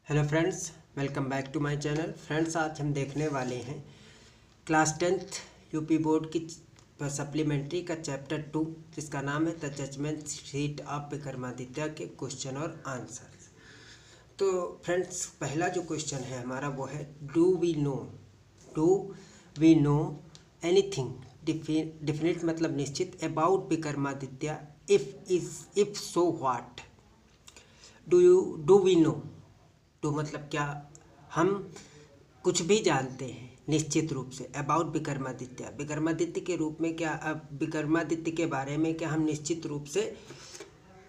Hello friends, welcome back to my channel. Friends, आज हम देखने वाले हैं क्लास 10th यूपी बोर्ड की सप्लीमेंट्री का चैप्टर 2, जिसका नाम है the judgement seat of Vikramaditya के क्वेश्चन और आंसर्स। तो फ्रेंड्स, पहला जो क्वेश्चन है हमारा वो है do we know anything definite मतलब निश्चित about Vikramaditya, if so what. Do we know, तो मतलब क्या हम कुछ भी जानते हैं निश्चित रूप से अबाउट विक्रमादित्य के रूप में, क्या अब विक्रमादित्य के बारे में क्या हम निश्चित रूप से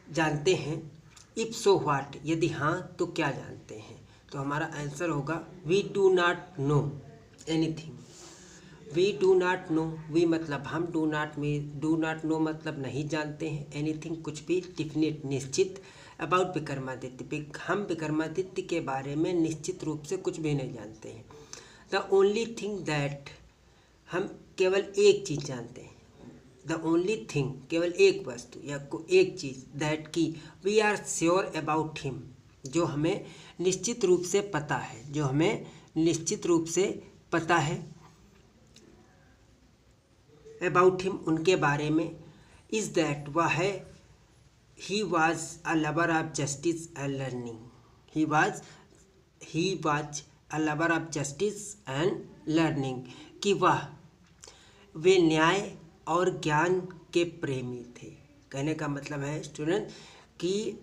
जानते हैं। इफ सो व्हाट, यदि हाँ तो क्या जानते हैं। तो हमारा आंसर होगा we do not know anything. We do not know, we मतलब हम, डू नॉट नो मतलब नहीं जानते हैं, एनीथिंग कुछ भी, डिफिनिट निश्चित, अबाउट विक्रमादित्य हम विक्रमादित्य के बारे में निश्चित रूप से कुछ भी नहीं जानते हैं। द ओनली थिंग दैट, हम केवल एक चीज़ जानते हैं। द ओनली थिंग, केवल एक वस्तु या एक चीज़, दैट की we are sure about him, जो हमें निश्चित रूप से पता है, जो हमें निश्चित रूप से पता है अबाउट हिम, उनके बारे में, इज़ दैट, वह है he was a lover of justice and learning. He was a lover of justice and learning, कि वे न्याय और ज्ञान के प्रेमी थे। कहने का मतलब है स्टूडेंट कि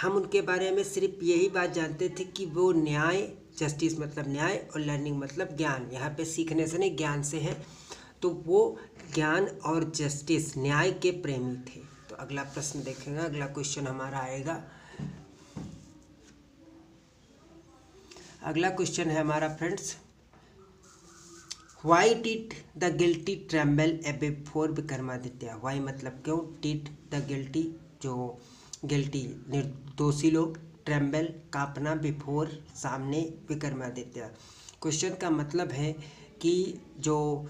हम उनके बारे में सिर्फ यही बात जानते थे कि वो न्याय, जस्टिस मतलब न्याय और लर्निंग मतलब ज्ञान, यहाँ पे सीखने से नहीं ज्ञान से है, तो वो ज्ञान और जस्टिस, न्याय के प्रेमी थे। तो अगला प्रश्न देखेंगे, अगला क्वेश्चन हमारा आएगा। अगला क्वेश्चन है हमारा friends, why did the guilty tremble before Vikramaditya. Why मतलब क्यों, डिड द गिल्टी, जो गिल्टी निर्दोषी लोग, ट्रेम्बल कांपना, बिफोर सामने, विक्रमादित्य। क्वेश्चन का मतलब है कि जो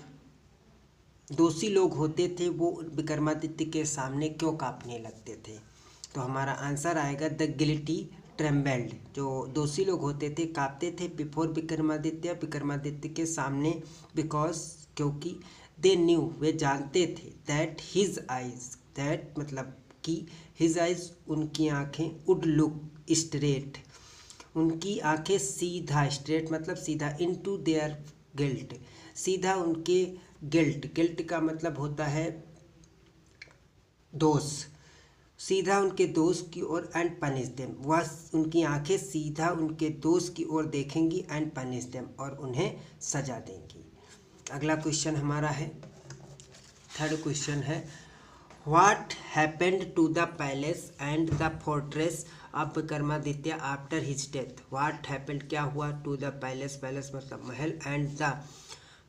दोषी लोग होते थे वो विक्रमादित्य के सामने क्यों कांपने लगते थे। तो हमारा आंसर आएगा द गिल्टी ट्रेम्बल्ड, जो दोषी लोग होते थे कांपते थे बिफोर विक्रमादित्य के सामने, बिकॉज क्योंकि दे न्यू, वे जानते थे, दैट हिज आइज, दैट मतलब कि हिज आइज, उनकी आँखें, वुड लुक स्ट्रेट, उनकी आंखें सीधा, स्ट्रेट मतलब सीधा, इनटू देयर गिल्ट, सीधा उनके गिल्ट का मतलब होता है दोष, सीधा उनके दोष की ओर, एंड पनिश देम, वह उनकी आंखें सीधा उनके दोष की ओर देखेंगी, एंड पनिश देम, और उन्हें सजा देंगी। अगला क्वेश्चन हमारा है, थर्ड क्वेश्चन है, what happened to the palace and the fortress of Vikramaditya after his death. What happened, क्या हुआ, टू द पैलेस, पैलेस मतलब महल, एंड द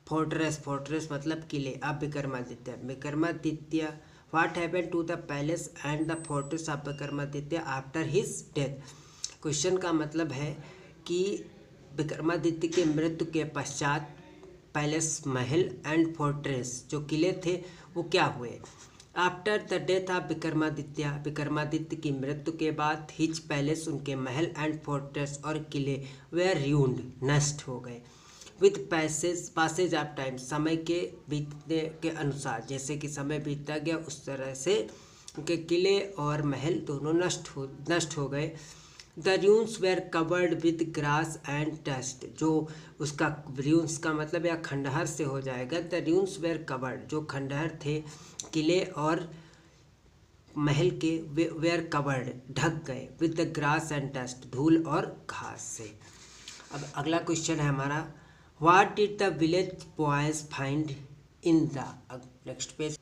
फोर्ट्रेस मतलब किले, अब Vikramaditya what happened to the palace and the fortress of Vikramaditya after his death. Question का मतलब है कि विक्रमादित्य के मृत्यु के पश्चात पैलेस, महल, एंड फोर्ट्रेस जो किले थे वो क्या हुए। After the death of Vikramaditya की मृत्यु के बाद, हिज पैलेस, उनके महल, एंड फोर्ट्रेस और किले, वे र्यून्ड, नष्ट हो गए, विथ पासेज ऑफ टाइम, समय के बीतने के अनुसार, जैसे कि समय बीतता गया उस तरह से उनके किले और महल दोनों नष्ट हो गए। The ruins were covered with grass and dust, जो उसका र्यून्स का मतलब या खंडहर से हो जाएगा, द र्यून्स वेर कवर्ड, जो खंडहर थे किले और महल के, वेर कवर्ड ढक गए, with the grass and dust, धूल और घास से। अब अगला क्वेश्चन है हमारा, what did the village boys find in the, next page,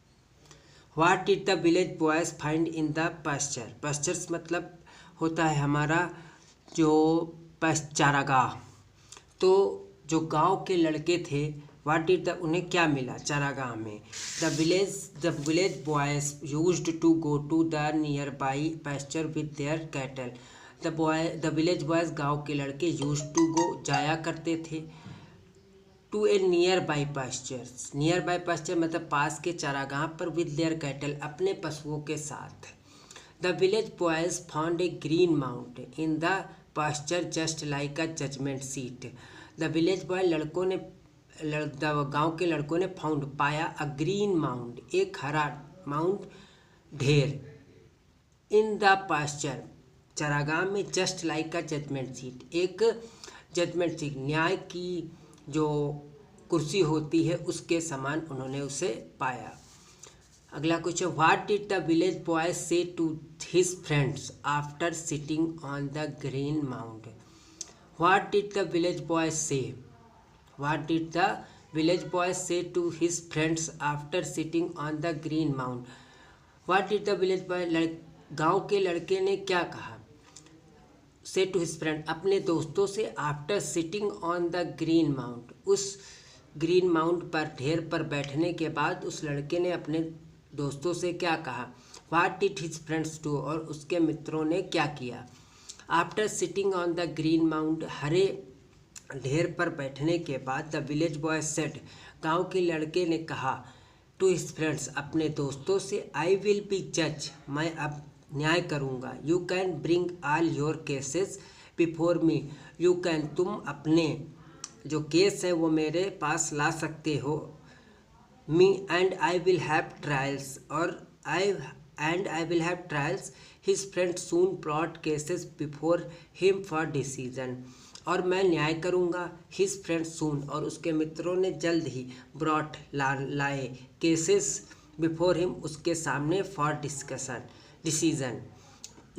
what did the village boys find in the pasture. Pastures मतलब होता है हमारा जो चारागाह। तो जो गांव के लड़के थे, व्हाट डिड द, उन्हें क्या मिला चारागाह में। The village boys used to go to the nearby pasture with their cattle. The village boys, गाँव के लड़के, यूज टू गो, जाया करते थे, to a nearby pastures, nearby pasture मतलब पास के चारागाह पर, विद देयर कैटल, अपने पशुओं के साथ। The village boys found a green mount in the pasture just like a judgement seat. The village boy गांव के लड़कों ने फाउंड पाया अ ग्रीन माउंड, एक हरा माउंड ढेर, इन द पास्चर चरागाह में, just like a judgement seat, एक जजमेंट सीट न्याय की जो कुर्सी होती है उसके समान उन्होंने उसे पाया। अगला question, what did the village boy say to his friends after sitting on the green mound. What did the village boy say, what did the village boy say to his friends after sitting on the green mound. What did the village boy, गांव के लड़के ने क्या कहा, से to his friend, अपने दोस्तों से, after sitting on the green mount, उस ग्रीन माउंट पर ढेर पर बैठने के बाद उस लड़के ने अपने दोस्तों से क्या कहा। What did his friends do, और उसके मित्रों ने क्या किया। After sitting on the green mount, हरे ढेर पर बैठने के बाद, द विलेज बॉय सेड, गांव के लड़के ने कहा, टू हिज फ्रेंड्स, अपने दोस्तों से, आई विल बी जज, मैं अब न्याय करूंगा। You can bring all your cases before me, you can, तुम अपने जो केस है वो मेरे पास ला सकते हो। Me and I will have trials, और I will have trials. His friend soon brought cases before him for decision, और मैं न्याय करूंगा। हिज फ्रेंड सून, और उसके मित्रों ने जल्द ही, ब्रॉट लाए, केसेस बिफोर हिम, उसके सामने, फॉर डिसीजन,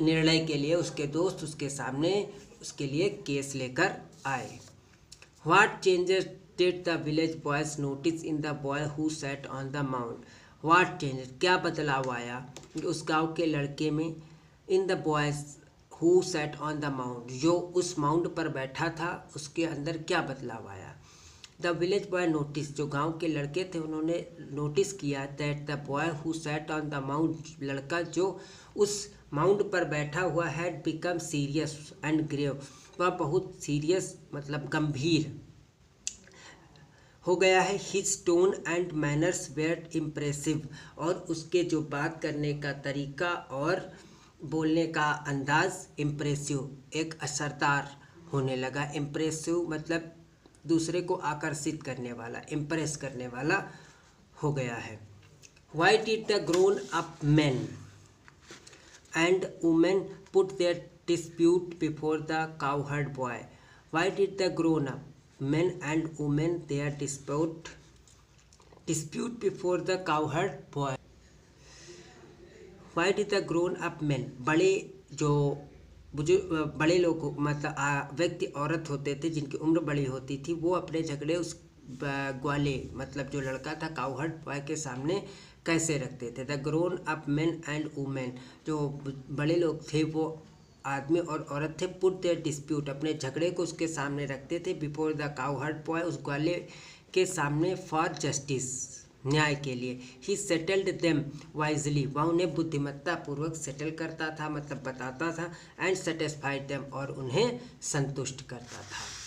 निर्णय के लिए, उसके दोस्त उसके सामने उसके लिए केस लेकर आए। What changes did the village boys notice in the boy who sat on the mount. What changes, क्या बदलाव आया उस गांव के लड़के में, in the boys who sat on the mount, जो उस माउंट पर बैठा था उसके अंदर क्या बदलाव आया। द विलेज बॉय नोटिस, जो गांव के लड़के थे उन्होंने नोटिस किया, that the boy who sat on the mount, लड़का जो उस माउंट पर बैठा हुआ, had become serious and grave, वह बहुत सीरियस मतलब गंभीर हो गया है। His tone and manners were impressive, और उसके जो बात करने का तरीका और बोलने का अंदाज इम्प्रेसिव, एक असरदार होने लगा। इम्प्रेसिव मतलब दूसरे को आकर्षित करने वाला, इम्प्रेस करने वाला हो गया है। Why did the grown up man and women put their dispute before the cowherd boy. Why did the grown up men and women their dispute before the cowherd boy. Why did the grown up men, बड़े जो बड़े लोग मतलब व्यक्ति औरत होते थे जिनकी उम्र बड़ी होती थी, वो अपने झगड़े उस ग्वाले मतलब जो लड़का था काउहर्ड बॉय के सामने कैसे रखते थे। The grown up main and women, जो बड़े लोग थे वो आदमी और औरत थे, पुट देयर डिस्प्यूट, अपने झगड़े को उसके सामने रखते थे, बिफोर द काउहर्ड बॉय, उस ग्वाले के सामने, फॉर जस्टिस, न्याय के लिए। ही सेटल्ड देम वाइजली, वह उन्हें बुद्धिमत्ता पूर्वक सेटल करता था मतलब बताता था, एंड सेटिस्फाइड देम, और उन्हें संतुष्ट करता था।